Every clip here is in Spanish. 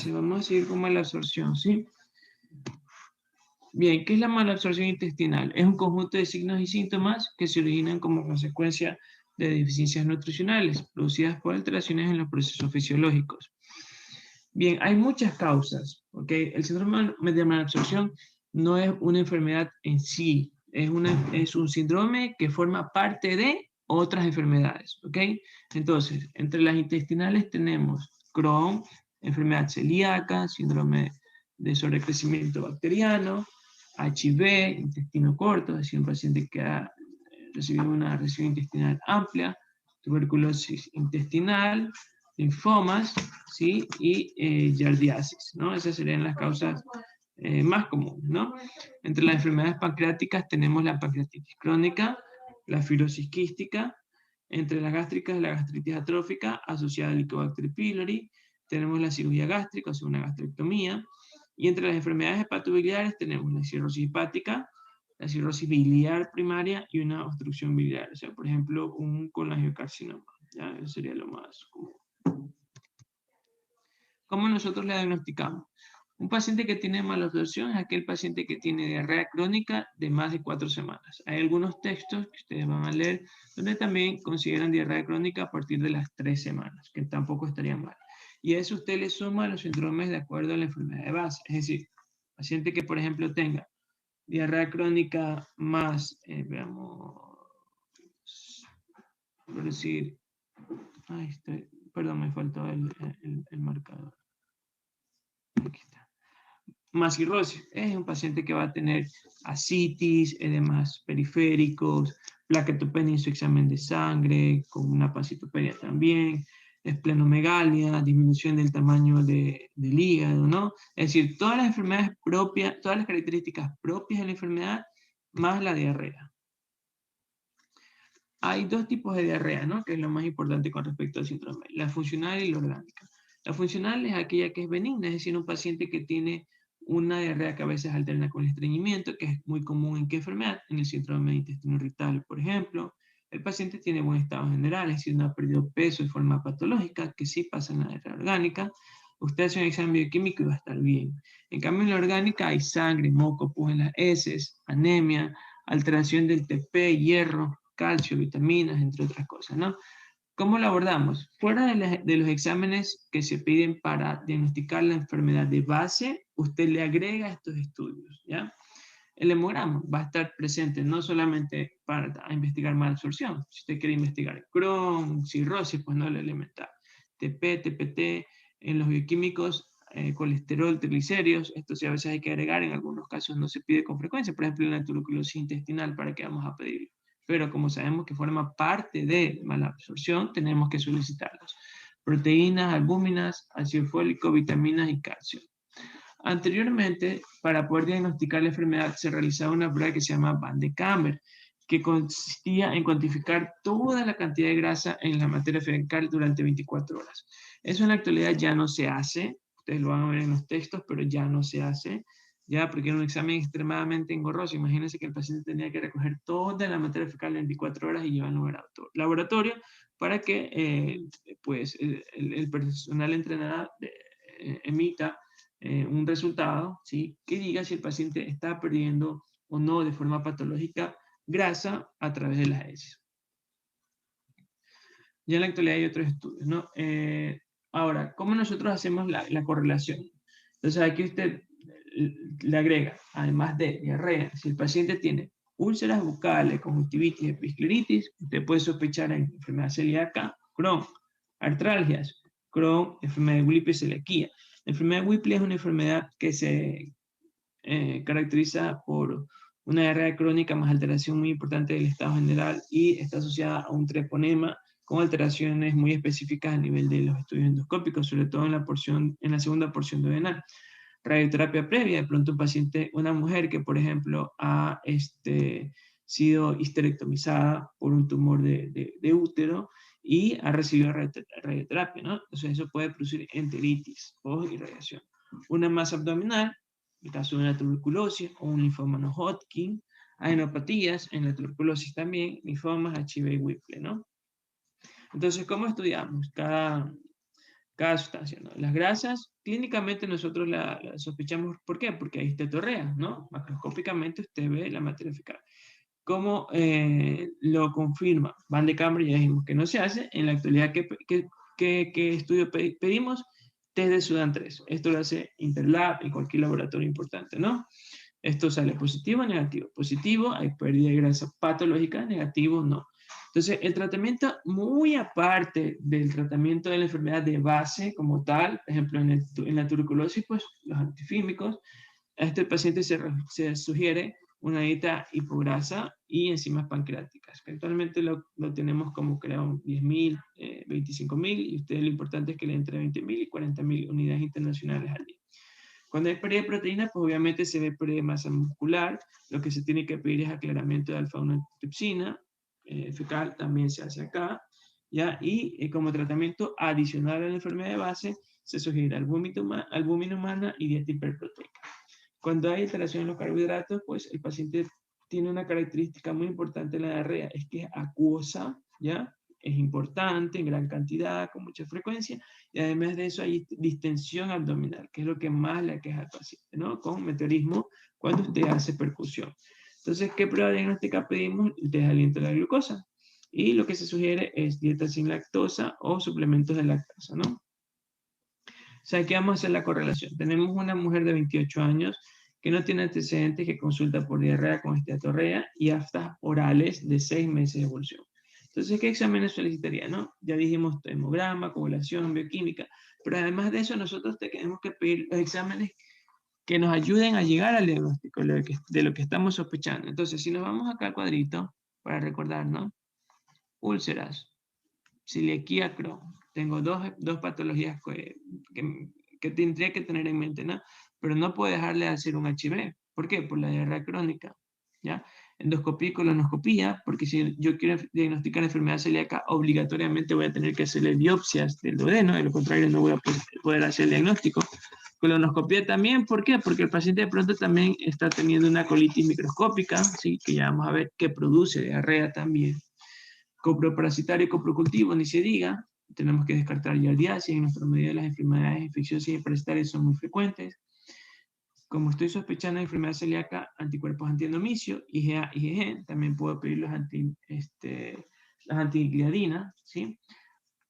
Vamos a seguir con malabsorción, ¿sí? Bien, ¿qué es la malabsorción intestinal? Es un conjunto de signos y síntomas que se originan como consecuencia de deficiencias nutricionales producidas por alteraciones en los procesos fisiológicos. Bien, hay muchas causas, ¿ok? El síndrome de malabsorción no es una enfermedad en sí, es un síndrome que forma parte de otras enfermedades, ¿ok? Entonces, entre las intestinales tenemos Crohn, enfermedad celíaca, síndrome de sobrecrecimiento bacteriano, HIV, intestino corto, es decir, un paciente que ha recibido una recesión intestinal amplia, tuberculosis intestinal, linfomas, ¿sí? Y yardiasis, ¿no? Esas serían las causas más comunes, ¿no? Entre las enfermedades pancreáticas tenemos la pancreatitis crónica, la fibrosis quística, entre las gástricas la gastritis atrófica asociada al Helicobacter pylori, tenemos la cirugía gástrica, o sea, una gastrectomía, y entre las enfermedades hepatobiliares tenemos la cirrosis hepática, la cirrosis biliar primaria y una obstrucción biliar, o sea, por ejemplo, un colangiocarcinoma, ¿ya? Eso sería lo más común. ¿Cómo nosotros le diagnosticamos? Un paciente que tiene malabsorción es aquel paciente que tiene diarrea crónica de más de 4 semanas. Hay algunos textos que ustedes van a leer donde también consideran diarrea crónica a partir de las 3 semanas, que tampoco estaría mal. Y a eso usted le suma los síndromes de acuerdo a la enfermedad de base. Es decir, paciente que, por ejemplo, tenga diarrea crónica más, veamos, por decir, perdón, me faltó el marcador. Aquí está. Más cirrosis, es un paciente que va a tener ascitis, edemas periféricos, plaquetopenia en su examen de sangre, con una pancitopenia también, esplenomegalia, disminución del tamaño del hígado, ¿no? Es decir, todas las enfermedades propias, todas las características propias de la enfermedad, más la diarrea. Hay dos tipos de diarrea, ¿no? Que es lo más importante con respecto al síndrome, la funcional y la orgánica. La funcional es aquella que es benigna, es decir, un paciente que tiene una diarrea que a veces alterna con estreñimiento, que es muy común en qué enfermedad, en el síndrome de intestino irritable, por ejemplo. El paciente tiene buen estado general, es decir, no ha perdido peso de forma patológica, que sí pasa en la diarrea orgánica. Usted hace un examen bioquímico y va a estar bien. En cambio, en la orgánica hay sangre, moco, pus en las heces, anemia, alteración del TP, hierro, calcio, vitaminas, entre otras cosas, ¿no? ¿Cómo lo abordamos? Fuera de los exámenes que se piden para diagnosticar la enfermedad de base, usted le agrega estos estudios, ¿ya? El hemograma va a estar presente no solamente para investigar malabsorción, si usted quiere investigar Crohn, cirrosis, pues no lo elemental. TP, TPT, en los bioquímicos, colesterol, triglicéridos, esto sí a veces hay que agregar, en algunos casos no se pide con frecuencia, por ejemplo en la tuberculosis intestinal, ¿para qué vamos a pedirlo? Pero como sabemos que forma parte de malabsorción, tenemos que solicitarlos. Proteínas, albúminas, ácido fólico, vitaminas y calcio. Anteriormente, para poder diagnosticar la enfermedad, se realizaba una prueba que se llama Van de Kamer, que consistía en cuantificar toda la cantidad de grasa en la materia fecal durante 24 horas. Eso en la actualidad ya no se hace, ustedes lo van a ver en los textos, pero ya no se hace, ya porque era un examen extremadamente engorroso. Imagínense que el paciente tenía que recoger toda la materia fecal en 24 horas y llevarlo al laboratorio para que pues, el personal entrenado emita un resultado, ¿sí? Que diga si el paciente está perdiendo o no de forma patológica grasa a través de las heces. Ya en la actualidad hay otros estudios, ¿no? Ahora, ¿cómo nosotros hacemos la correlación? Entonces aquí usted le agrega, además de diarrea, si el paciente tiene úlceras bucales, conjuntivitis, episcleritis, usted puede sospechar en enfermedad celíaca, Crohn, artralgias, Crohn, enfermedad de Whipple, celiaquía. La enfermedad de Whipple es una enfermedad que se caracteriza por una diarrea crónica más alteración muy importante del estado general y está asociada a un treponema con alteraciones muy específicas a nivel de los estudios endoscópicos, sobre todo en la segunda porción duodenal. Radioterapia previa, de pronto un paciente, una mujer que por ejemplo ha sido histerectomizada por un tumor de útero y ha recibido radioterapia, ¿no? Entonces eso puede producir enteritis o irradiación. Una masa abdominal, en el caso de una tuberculosis o un linfoma no Hodgkin, adenopatías en la tuberculosis también, linfomas, HIV y Whipple, ¿no? Entonces, ¿cómo estudiamos cada cada sustancia, ¿no? Las grasas, clínicamente nosotros la sospechamos, ¿por qué? Porque hay esteatorrea, ¿no? Macroscópicamente usted ve la materia fecal. ¿Cómo lo confirma? Van de cámara, ya dijimos que no se hace. En la actualidad, ¿qué estudio pedimos? Test de Sudán 3. Esto lo hace Interlab y cualquier laboratorio importante, ¿no? Esto sale positivo o negativo. Positivo, hay pérdida de grasa patológica, negativo, no. Entonces, el tratamiento, muy aparte del tratamiento de la enfermedad de base como tal, por ejemplo, en la tuberculosis, pues los antifímicos, a este paciente se sugiere una dieta hipograsa y enzimas pancreáticas, que actualmente lo tenemos como creo 10.000, 25.000, y ustedes lo importante es que le entre 20.000 y 40.000 unidades internacionales al día. Cuando hay pérdida de proteína, pues obviamente se ve pérdida de masa muscular. Lo que se tiene que pedir es aclaramiento de alfa-1-antitrypsina fecal, también se hace acá, ¿ya? Y como tratamiento adicional a la enfermedad de base, se sugiere albúmina humana y dieta hiperproteica. Cuando hay alteración en los carbohidratos, pues el paciente tiene una característica muy importante en la diarrea, es que es acuosa, ¿ya? Es importante en gran cantidad, con mucha frecuencia, y además de eso hay distensión abdominal, que es lo que más le aqueja al paciente, ¿no? Con meteorismo cuando usted hace percusión. Entonces, ¿qué prueba diagnóstica pedimos? El test de aliento de la glucosa. Y lo que se sugiere es dieta sin lactosa o suplementos de lactosa, ¿no? O sea, aquí vamos a hacer la correlación. Tenemos una mujer de 28 años que no tiene antecedentes, que consulta por diarrea con esteatorrea y aftas orales de 6 meses de evolución. Entonces, ¿qué exámenes solicitaría? ¿No? Ya dijimos hemograma, coagulación, bioquímica, pero además de eso nosotros tenemos que pedir los exámenes que nos ayuden a llegar al diagnóstico de lo que estamos sospechando. Entonces, si nos vamos acá al cuadrito, para recordar, ¿no? Úlceras, celiaquía, Crohn. Tengo dos patologías que tendría que tener en mente, ¿no? Pero no puedo dejarle de hacer un HIV. ¿Por qué? Por la diarrea crónica, ¿ya? Endoscopía y colonoscopía, porque si yo quiero diagnosticar enfermedad celíaca, obligatoriamente voy a tener que hacerle biopsias del duodeno, de lo contrario no voy a poder hacer el diagnóstico. Colonoscopía también, ¿por qué? Porque el paciente de pronto también está teniendo una colitis microscópica, ¿sí? Que ya vamos a ver que produce diarrea también. Coproparasitario y coprocultivo, ni se diga, tenemos que descartar yardiasis. En nuestra medida las enfermedades infecciosas y parasitarias son muy frecuentes. Como estoy sospechando de enfermedad celíaca, anticuerpos antiendomicio, IgA, IgG, también puedo pedir las antigliadinas, ¿sí?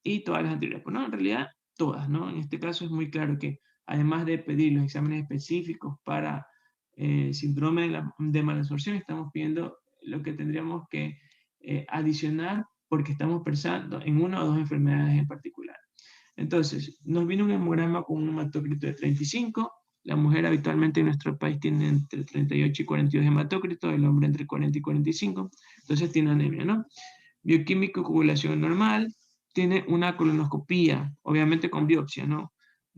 Y todas las antivirales. Pues no, en realidad todas, ¿no? En este caso es muy claro que además de pedir los exámenes específicos para síndrome de malabsorción, estamos pidiendo lo que tendríamos que adicionar porque estamos pensando en una o dos enfermedades en particular. Entonces, nos viene un hemograma con un hematócrito de 35. La mujer habitualmente en nuestro país tiene entre 38 y 42 hematócritos, el hombre entre 40 y 45. Entonces tiene anemia, ¿no? Bioquímico, coagulación normal, tiene una colonoscopía, obviamente con biopsia, ¿no?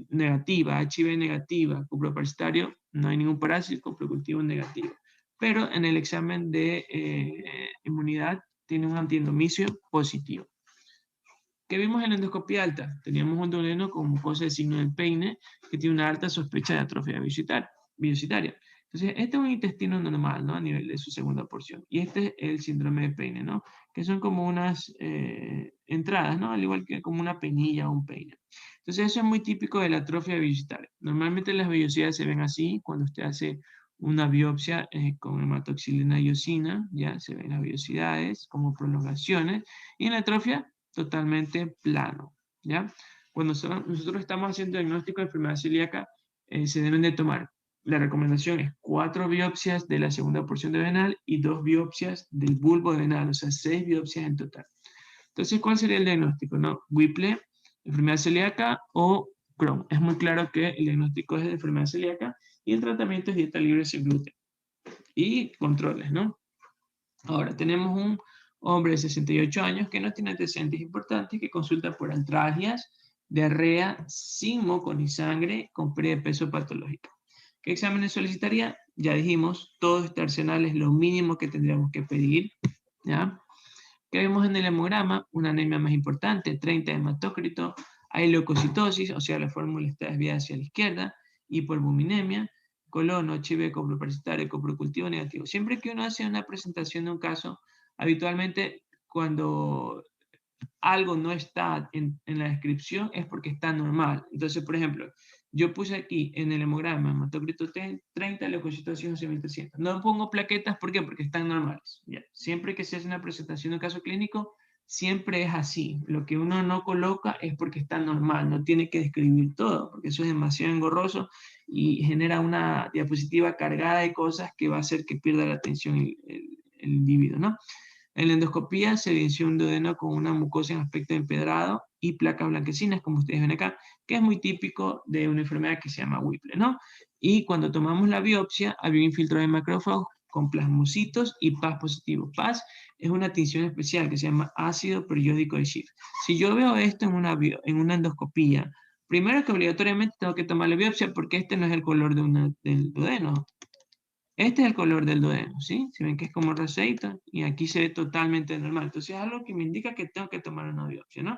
Negativa, HIV negativa, cuproparasitario, no hay ningún parásito, procultivo negativo. Pero en el examen de inmunidad tiene un antiendomicio positivo. ¿Qué vimos en la endoscopía alta? Teníamos un duodeno con mucosa de signo del peine que tiene una alta sospecha de atrofia biocitaria. Entonces, este es un intestino normal, ¿no? A nivel de su segunda porción. Y este es el síndrome de peine, ¿no? Que son como unas entradas, ¿no? Al igual que como una penilla o un peine. Entonces, eso es muy típico de la atrofia biocitaria. Normalmente las vellosidades se ven así cuando usted hace una biopsia con hematoxilina y eosina, ya se ven las vellosidades como prolongaciones. Y en la atrofia totalmente plano, ¿ya? Cuando nosotros estamos haciendo diagnóstico de enfermedad celíaca, se deben de tomar, la recomendación es 4 biopsias de la segunda porción de venal y 2 biopsias del bulbo venal, o sea, 6 biopsias en total. Entonces, ¿cuál sería el diagnóstico? ¿No? Whipple, enfermedad celíaca o Crohn. Es muy claro que el diagnóstico es de enfermedad celíaca y el tratamiento es dieta libre sin gluten y controles, ¿no? Ahora, tenemos un hombre de 68 años que no tiene antecedentes importantes, que consulta por artralgias, diarrea, sin moco ni sangre, con pérdida de peso patológica. ¿Qué exámenes solicitaría? Ya dijimos, todo este arsenal es lo mínimo que tendríamos que pedir, ¿ya? ¿Qué vemos en el hemograma? Una anemia más importante, 30 hematócrito, hay leucocitosis, o sea, la fórmula está desviada hacia la izquierda, hipoalbuminemia, colon, HIV, coproparasitario, coprocultivo negativo. Siempre que uno hace una presentación de un caso, habitualmente cuando algo no está en la descripción, es porque está normal. Entonces, por ejemplo, yo puse aquí en el hemograma, hematocrito 30, leucocitos 11.300. No pongo plaquetas, ¿por qué? Porque están normales. Ya. Siempre que se hace una presentación de un caso clínico, siempre es así. Lo que uno no coloca es porque está normal, no tiene que describir todo, porque eso es demasiado engorroso y genera una diapositiva cargada de cosas que va a hacer que pierda la atención el individuo, ¿no? En la endoscopía se evidenció un duodeno con una mucosa en aspecto empedrado y placas blanquecinas, como ustedes ven acá, que es muy típico de una enfermedad que se llama Whipple, ¿no? Y cuando tomamos la biopsia, había un infiltrado de macrófagos con plasmocitos y PAS positivo. PAS es una tinción especial que se llama ácido periódico de Schiff. Si yo veo esto en una endoscopía, primero que obligatoriamente tengo que tomar la biopsia porque este no es el color del duodeno. Este es el color del duodeno, ¿sí? Si ven que es como rosadito y aquí se ve totalmente normal. Entonces es algo que me indica que tengo que tomar una biopsia, ¿no?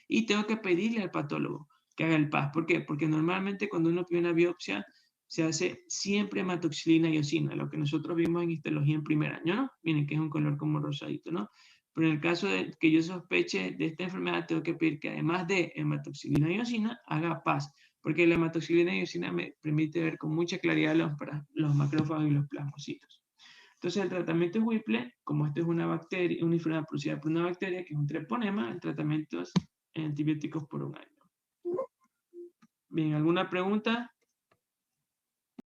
Y tengo que pedirle al patólogo que haga el PAS. ¿Por qué? Porque normalmente cuando uno pide una biopsia se hace siempre hematoxilina y eosina, lo que nosotros vimos en histología en primer año, ¿no? Miren que es un color como rosadito, ¿no? Pero en el caso de que yo sospeche de esta enfermedad, tengo que pedir que además de hematoxilina y eosina, haga PAS porque la hematoxilina y eosina me permite ver con mucha claridad los macrófagos y los plasmocitos. Entonces, el tratamiento de Whipple, como esto es una bacteria, una enfermedad producida por una bacteria, que es un treponema, el tratamiento es antibióticos por un año. Bien, ¿alguna pregunta?